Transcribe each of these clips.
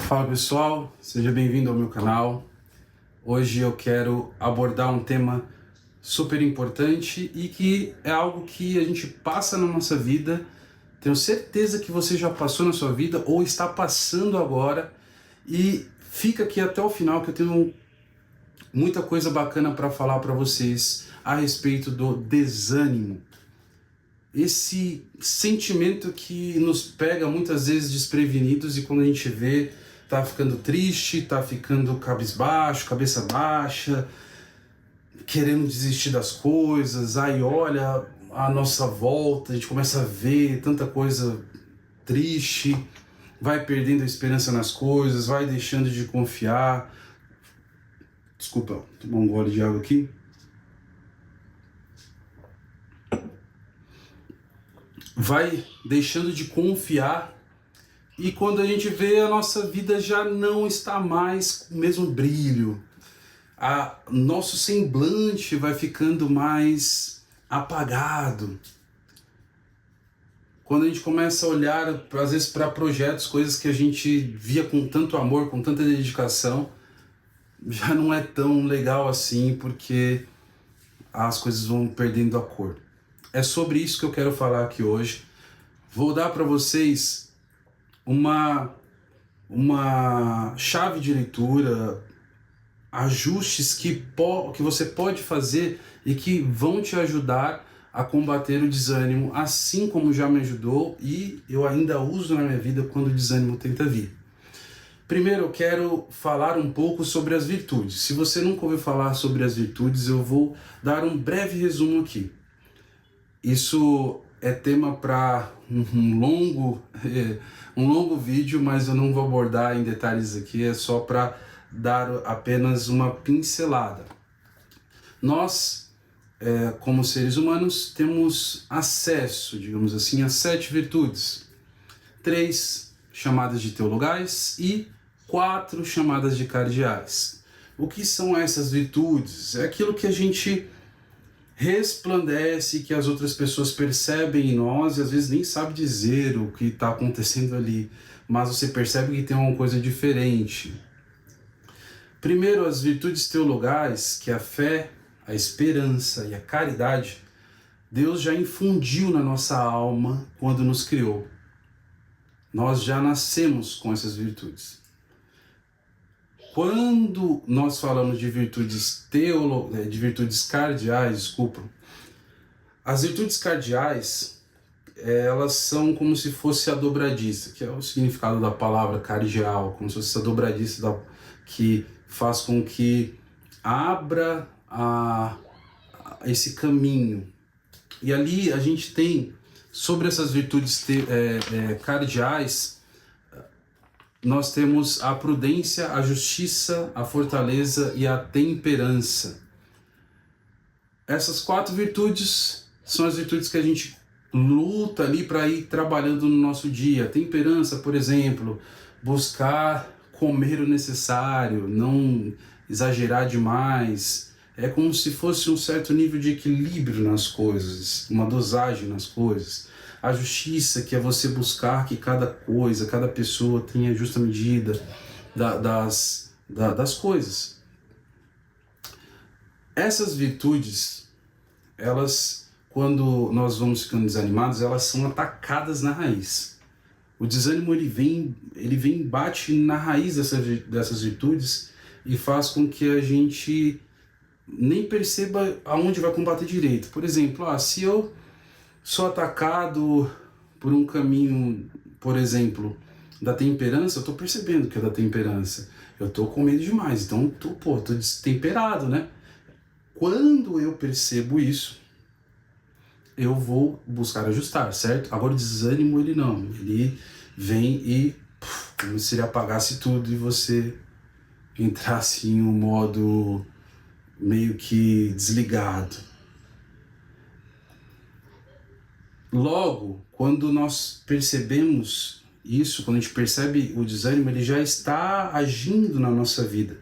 Fala pessoal, seja bem-vindo ao meu canal. Hoje eu quero abordar um tema super importante e que é algo que a gente passa na nossa vida. Tenho certeza que você já passou na sua vida ou está passando agora, e fica aqui até o final que eu tenho muita coisa bacana para falar para vocês a respeito do desânimo. Esse sentimento que nos pega muitas vezes desprevenidos e quando a gente vê, tá ficando triste, tá ficando cabisbaixo, cabeça baixa, querendo desistir das coisas, aí olha a nossa volta, a gente começa a ver tanta coisa triste, vai perdendo a esperança nas coisas, vai deixando de confiar. Desculpa, tomar um gole de água aqui. Vai deixando de confiar, e quando a gente vê, a nossa vida já não está mais com o mesmo brilho. Nosso semblante vai ficando mais apagado. Quando a gente começa a olhar, às vezes, para projetos, coisas que a gente via com tanto amor, com tanta dedicação, já não é tão legal assim, porque as coisas vão perdendo a cor. É sobre isso que eu quero falar aqui hoje. Vou dar para vocês uma chave de leitura, ajustes que você pode fazer e que vão te ajudar a combater o desânimo, assim como já me ajudou e eu ainda uso na minha vida quando o desânimo tenta vir. Primeiro eu quero falar um pouco sobre as virtudes. Se você nunca ouviu falar sobre as virtudes, eu vou dar um breve resumo aqui. Isso é tema para um longo vídeo, mas eu não vou abordar em detalhes aqui, é só para dar apenas uma pincelada. Nós, como seres humanos, temos acesso, digamos assim, a 7 virtudes. 3 chamadas de teologais e 4 chamadas de cardeais. O que são essas virtudes? É aquilo que a gente resplandece, que as outras pessoas percebem em nós e às vezes nem sabe dizer o que está acontecendo ali, mas você percebe que tem uma coisa diferente. Primeiro, as virtudes teologais, que é a fé, a esperança e a caridade, Deus já infundiu na nossa alma quando nos criou. Nós já nascemos com essas virtudes. Quando nós falamos de virtudes cardeais, as virtudes cardeais, elas são como se fosse a dobradiça, que é o significado da palavra cardeal, como se fosse a dobradiça que faz com que abra esse caminho. E ali a gente tem, sobre essas virtudes cardeais, nós temos a prudência, a justiça, a fortaleza e a temperança. Essas 4 virtudes são as virtudes que a gente luta ali para ir trabalhando no nosso dia. A temperança, por exemplo, buscar comer o necessário, não exagerar demais. É como se fosse um certo nível de equilíbrio nas coisas, uma dosagem nas coisas. A justiça, que é você buscar que cada coisa, cada pessoa tenha a justa medida das coisas. Essas virtudes, elas, quando nós vamos ficando desanimados, elas são atacadas na raiz. O desânimo ele vem bate na raiz dessas virtudes e faz com que a gente nem perceba aonde vai combater direito. Por exemplo, se eu sou atacado por um caminho, por exemplo, da temperança, eu estou percebendo que é da temperança. Eu estou com medo demais, então tô destemperado, né? Quando eu percebo isso, eu vou buscar ajustar, certo? Agora o desânimo, ele não. Ele vem e como se ele apagasse tudo e você entrasse em um modo meio que desligado. Logo, quando nós percebemos isso, quando a gente percebe o desânimo, ele já está agindo na nossa vida.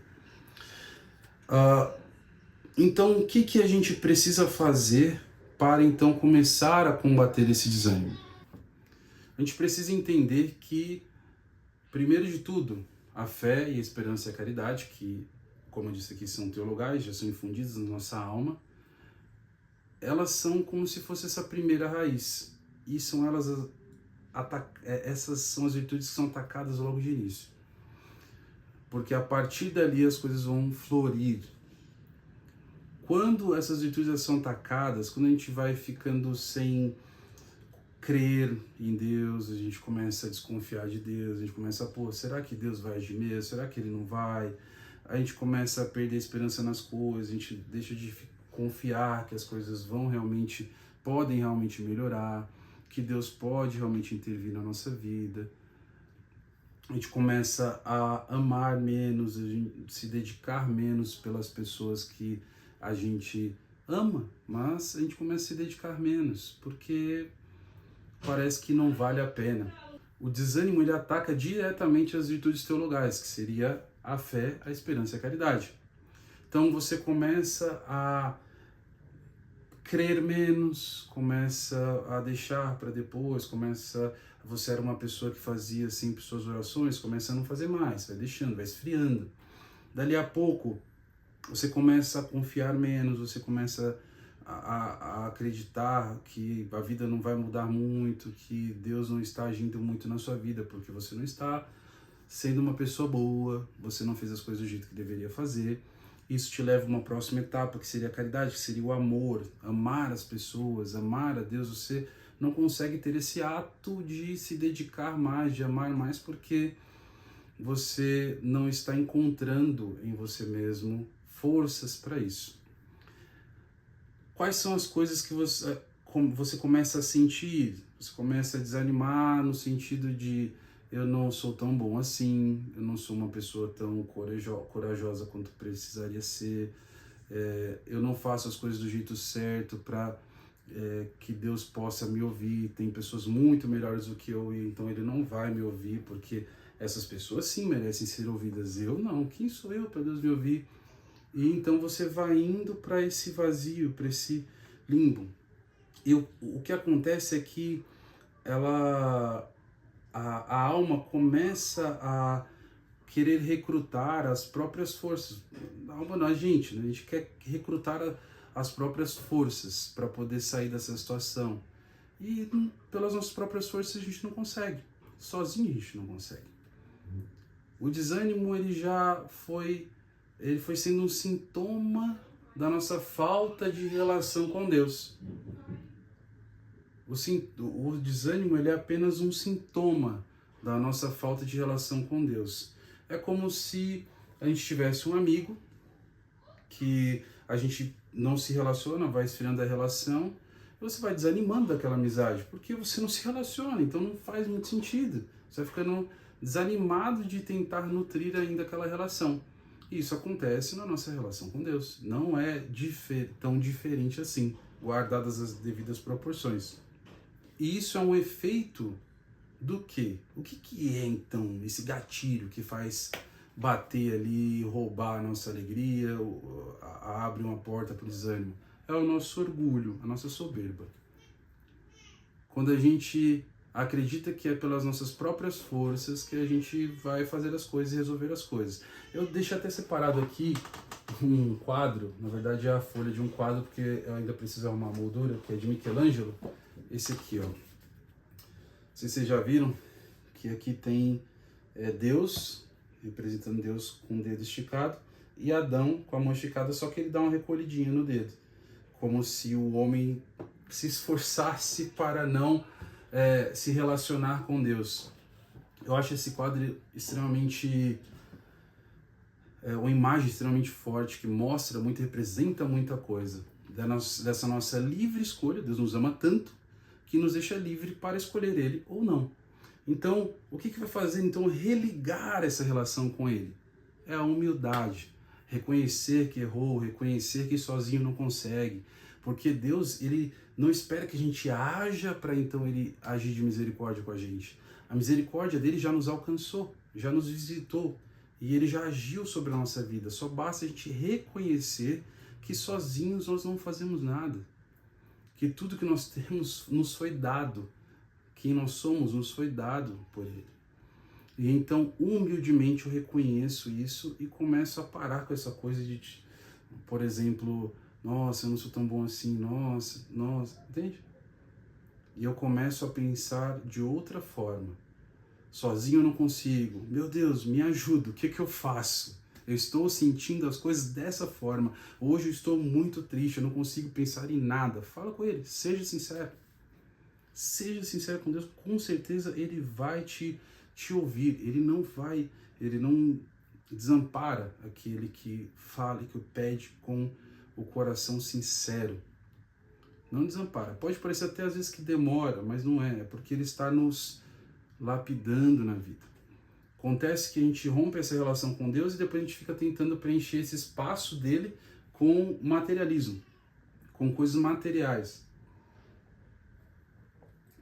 Então, o que a gente precisa fazer para então começar a combater esse desânimo? A gente precisa entender que, primeiro de tudo, a fé e a esperança e a caridade, que, como eu disse aqui, são teologais, já são infundidas na nossa alma, elas são como se fosse essa primeira raiz. E são elas, essas são as virtudes que são atacadas logo de início. Porque a partir dali as coisas vão florir. Quando essas virtudes são atacadas, quando a gente vai ficando sem crer em Deus, a gente começa a desconfiar de Deus, a gente começa a, pô, será que Deus vai agir mesmo? Será que Ele não vai? A gente começa a perder a esperança nas coisas, a gente deixa de confiar que as coisas podem realmente melhorar, que Deus pode realmente intervir na nossa vida. A gente começa a amar menos, a gente se dedicar menos pelas pessoas que a gente ama, mas a gente começa a se dedicar menos, porque parece que não vale a pena. O desânimo, ele ataca diretamente as virtudes teologais, que seria a fé, a esperança e a caridade. Então você começa a crer menos, começa a deixar para depois, você era uma pessoa que fazia sempre suas orações, começa a não fazer mais, vai deixando, vai esfriando. Dali a pouco, você começa a confiar menos, você começa a acreditar que a vida não vai mudar muito, que Deus não está agindo muito na sua vida, porque você não está sendo uma pessoa boa, você não fez as coisas do jeito que deveria fazer. Isso te leva a uma próxima etapa, que seria a caridade, que seria o amor, amar as pessoas, amar a Deus. Você não consegue ter esse ato de se dedicar mais, de amar mais, porque você não está encontrando em você mesmo forças para isso. Quais são as coisas que você começa a sentir? Você começa a desanimar no sentido de eu não sou tão bom assim, eu não sou uma pessoa tão corajosa quanto precisaria ser, eu não faço as coisas do jeito certo para que Deus possa me ouvir. Tem pessoas muito melhores do que eu, e então Ele não vai me ouvir, porque essas pessoas sim merecem ser ouvidas, eu não. Quem sou eu para Deus me ouvir? E então você vai indo para esse vazio, para esse limbo. E o que acontece é que a alma começa a querer recrutar as próprias forças. A alma não, a gente, né? A gente quer recrutar as próprias forças para poder sair dessa situação. E pelas nossas próprias forças a gente não consegue. Sozinho a gente não consegue. O desânimo, ele foi sendo um sintoma da nossa falta de relação com Deus. O desânimo, ele é apenas um sintoma da nossa falta de relação com Deus. É como se a gente tivesse um amigo que a gente não se relaciona, vai esfriando a relação, e você vai desanimando daquela amizade, porque você não se relaciona, então não faz muito sentido. Você vai ficando desanimado de tentar nutrir ainda aquela relação. E isso acontece na nossa relação com Deus. Não é tão diferente assim, guardadas as devidas proporções. E isso é um efeito do quê? O que é, então, esse gatilho que faz bater ali, roubar a nossa alegria, abre uma porta para o desânimo? É o nosso orgulho, a nossa soberba. Quando a gente acredita que é pelas nossas próprias forças que a gente vai fazer as coisas e resolver as coisas. Eu deixo até separado aqui um quadro, na verdade é a folha de um quadro, porque eu ainda preciso arrumar a moldura, que é de Michelangelo. Esse aqui, ó. Não sei se vocês já viram que aqui tem Deus, representando Deus com o dedo esticado, e Adão com a mão esticada, só que ele dá uma recolhidinha no dedo, como se o homem se esforçasse para não se relacionar com Deus. Eu acho esse quadro extremamente... uma imagem extremamente forte, que mostra muito, representa muita coisa dessa nossa livre escolha. Deus nos ama tanto que nos deixa livre para escolher Ele ou não. Então, o que vai fazer então religar essa relação com Ele? É a humildade, reconhecer que errou, reconhecer que sozinho não consegue, porque Deus, Ele não espera que a gente haja para então Ele agir de misericórdia com a gente. A misericórdia dele já nos alcançou, já nos visitou, e Ele já agiu sobre a nossa vida. Só basta a gente reconhecer que sozinhos nós não fazemos nada, que tudo que nós temos nos foi dado, quem nós somos nos foi dado por Ele. E então, humildemente, eu reconheço isso e começo a parar com essa coisa de, por exemplo, nossa, eu não sou tão bom assim, nossa, entende? E eu começo a pensar de outra forma. Sozinho eu não consigo. Meu Deus, me ajuda, o que eu faço? Eu estou sentindo as coisas dessa forma. Hoje eu estou muito triste, eu não consigo pensar em nada. Fala com Ele, seja sincero. Seja sincero com Deus, com certeza Ele vai te ouvir. Ele não desampara aquele que fala e que pede com o coração sincero. Não desampara. Pode parecer até às vezes que demora, mas não é. É porque Ele está nos lapidando na vida. Acontece que a gente rompe essa relação com Deus e depois a gente fica tentando preencher esse espaço dele com materialismo, com coisas materiais.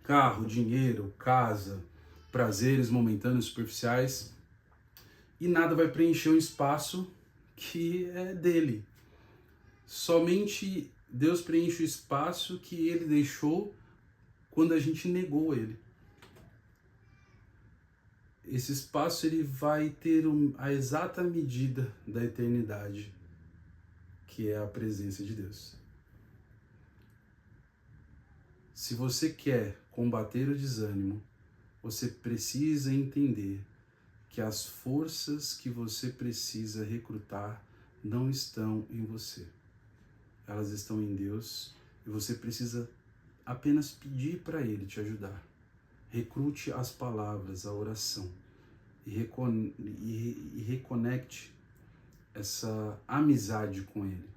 Carro, dinheiro, casa, prazeres momentâneos, superficiais, e nada vai preencher um espaço que é dele. Somente Deus preenche o espaço que Ele deixou quando a gente negou Ele. Esse espaço ele vai ter a exata medida da eternidade, que é a presença de Deus. Se você quer combater o desânimo, você precisa entender que as forças que você precisa recrutar não estão em você. Elas estão em Deus e você precisa apenas pedir para Ele te ajudar. Recrute as palavras, a oração e reconecte essa amizade com Ele.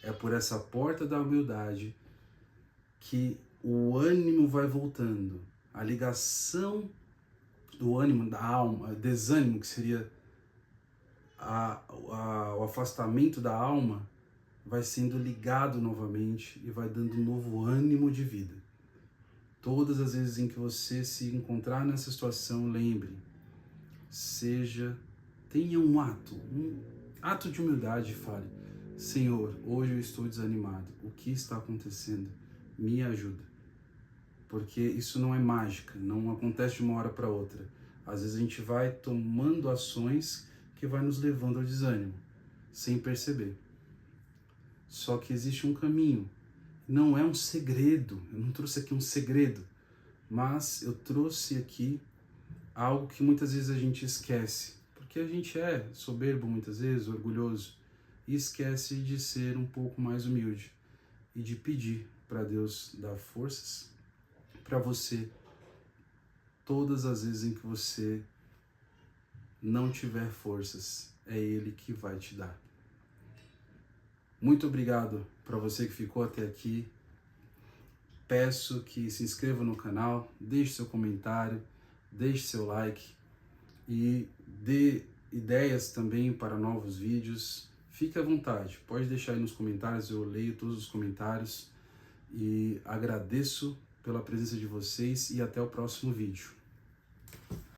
É por essa porta da humildade que o ânimo vai voltando, a ligação do ânimo, da alma, o desânimo, que seria o afastamento da alma, vai sendo ligado novamente e vai dando um novo ânimo de vida. Todas as vezes em que você se encontrar nessa situação, lembre, tenha um ato de humildade e fale, Senhor, hoje eu estou desanimado, o que está acontecendo? Me ajuda. Porque isso não é mágica, não acontece de uma hora para outra. Às vezes a gente vai tomando ações que vai nos levando ao desânimo, sem perceber. Só que existe um caminho. Não é um segredo, eu não trouxe aqui um segredo, mas eu trouxe aqui algo que muitas vezes a gente esquece, porque a gente é soberbo muitas vezes, orgulhoso, e esquece de ser um pouco mais humilde e de pedir para Deus dar forças para você todas as vezes em que você não tiver forças, é Ele que vai te dar. Muito obrigado para você que ficou até aqui. Peço que se inscreva no canal, deixe seu comentário, deixe seu like e dê ideias também para novos vídeos. Fique à vontade, pode deixar aí nos comentários, eu leio todos os comentários e agradeço pela presença de vocês e até o próximo vídeo.